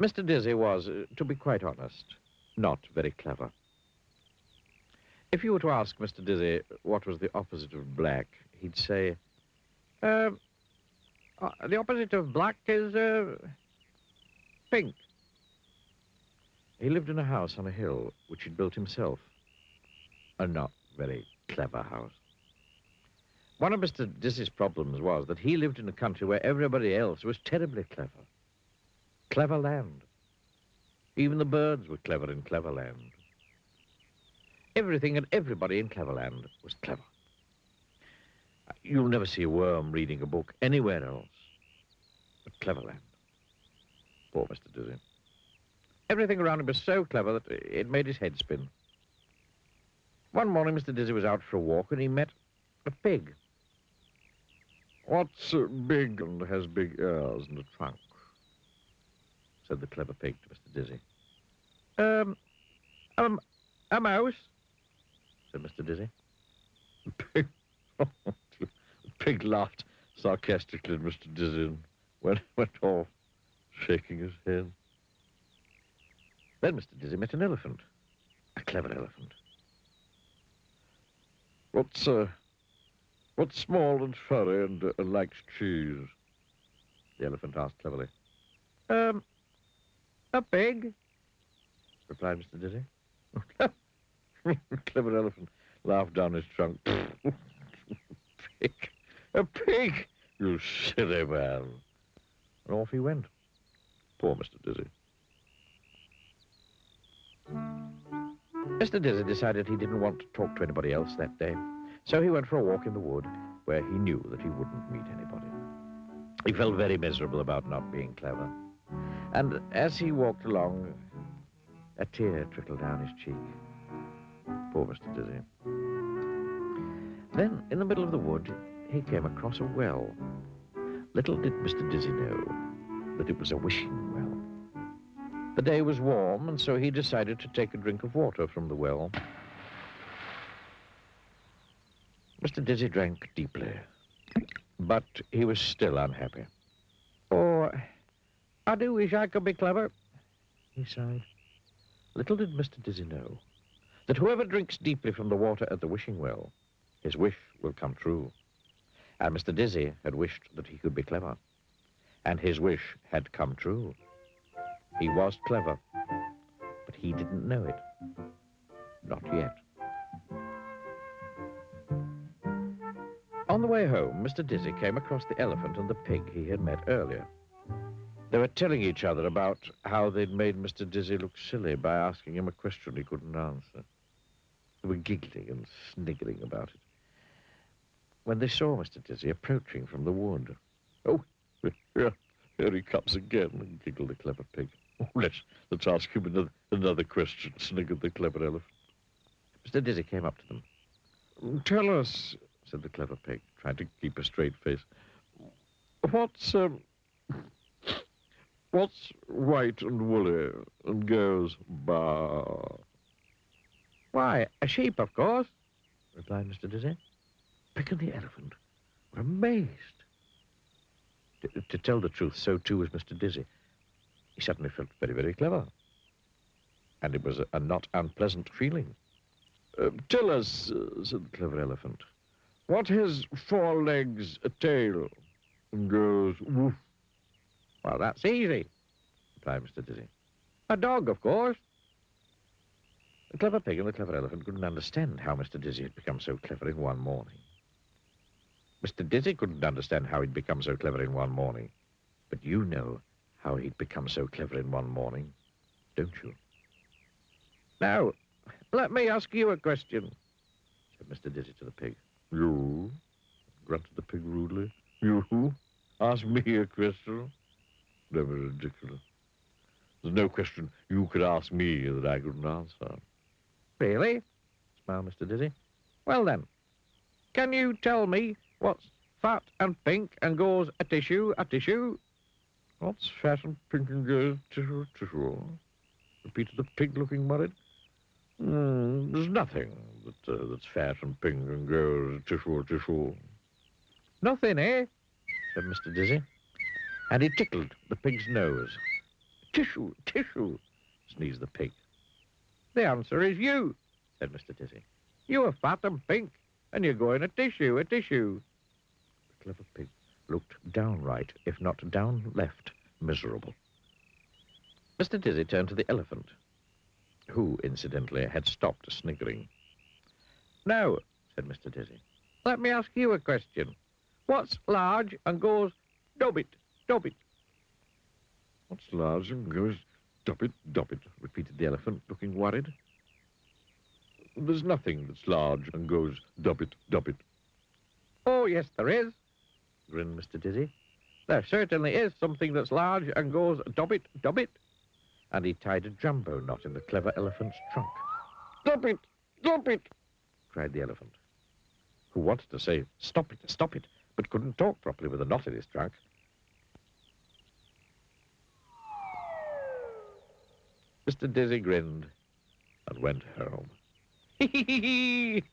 Mr. Dizzy was, to be quite honest, not very clever. If you were to ask Mr. Dizzy what was the opposite of black, he'd say, the opposite of black is, pink. He lived in a house on a hill, which he'd built himself. A not very clever house. One of Mr. Dizzy's problems was that he lived in a country where everybody else was terribly clever. Clever land. Even the birds were clever in clever land. Everything and everybody in Cleverland was clever. You'll never see a worm reading a book anywhere else but Cleverland. Poor Mr. Dizzy. Everything around him was so clever that it made his head spin. One morning, Mr. Dizzy was out for a walk and he met a pig. "What's big and has big ears and a trunk?" said the clever pig to Mr. Dizzy. A mouse," said Mr. Dizzy. The pig laughed sarcastically at Mr. Dizzy and went off, shaking his head. Then Mr. Dizzy met an elephant, a clever elephant. What's small and furry and likes cheese?" the elephant asked cleverly. A pig," replied Mr. Dizzy. The clever elephant laughed down his trunk. Pig? A pig? You silly man. And off he went. Poor Mr. Dizzy. Mr. Dizzy decided he didn't want to talk to anybody else that day, so he went for a walk in the wood where he knew that he wouldn't meet anybody. He felt very miserable about not being clever. And as he walked along, a tear trickled down his cheek. Poor Mr. Dizzy. Then, in the middle of the wood, he came across a well. Little did Mr. Dizzy know that it was a wishing well. The day was warm, and so he decided to take a drink of water from the well. Mr. Dizzy drank deeply, but he was still unhappy. "Oh, I do wish I could be clever," he sighed. Little did Mr. Dizzy know that whoever drinks deeply from the water at the wishing well, his wish will come true. And Mr. Dizzy had wished that he could be clever, and his wish had come true. He was clever, but he didn't know it. Not yet. On the way home, Mr. Dizzy came across the elephant and the pig he had met earlier. They were telling each other about how they'd made Mr. Dizzy look silly by asking him a question he couldn't answer. They were giggling and sniggering about it when they saw Mr. Dizzy approaching from the wood. "Oh, here he comes again," giggled the clever pig. "Oh, let's ask him another question," sniggered the clever elephant. Mr. Dizzy came up to them. "Tell us," said the clever pig, trying to keep a straight face, what's white and woolly and goes baa?" "Why, a sheep, of course," replied Mr. Dizzy. Pig and the elephant were amazed. To tell the truth, so too was Mr. Dizzy. He suddenly felt very, very clever. And it was a not unpleasant feeling. "Tell us," said the clever elephant, "what has 4 legs, a tail, and goes woof?" "Well, that's easy," replied Mr. Dizzy. "A dog, of course." The clever pig and the clever elephant couldn't understand how Mr. Dizzy had become so clever in one morning. Mr. Dizzy couldn't understand how he'd become so clever in one morning. But you know how he'd become so clever in one morning, don't you? "Now, let me ask you a question," said Mr. Dizzy to the pig. "You?" grunted the pig rudely. "You? Ask me a question? That was ridiculous. There's no question you could ask me that I couldn't answer." "Really?" smiled Mr. Dizzy. "Well then, can you tell me what's fat and pink and goes a tissue, a tissue?" "What's fat and pink and goes tissue, tissue?" repeated the pig, looking worried. There's nothing that's fat and pink and goes tissue, tissue." "Nothing, eh?" said Mr. Dizzy. And he tickled the pig's nose. Tissue, tissue, sneezed the pig. The answer is you, said Mr. Dizzy. You are fat and pink, and you're going a tissue, a tissue. The clever pig looked downright, if not down left, miserable. Mr. Dizzy turned to the elephant, who, incidentally, had stopped sniggering. Now, said Mr. Dizzy, let me ask you a question. What's large and goes dobbit, dobbit? What's large and goes dobbit, dobbit, repeated the elephant, looking worried. There's nothing that's large and goes dobbit, dobbit. Oh, yes, there is, grinned Mr. Dizzy. There certainly is something that's large and goes dobbit, dobbit. And he tied a jumbo knot in the clever elephant's trunk. Stop it, cried the elephant, who wanted to say, stop it, but couldn't talk properly with a knot in his trunk. Mr. Dizzy grinned and went home. Hee.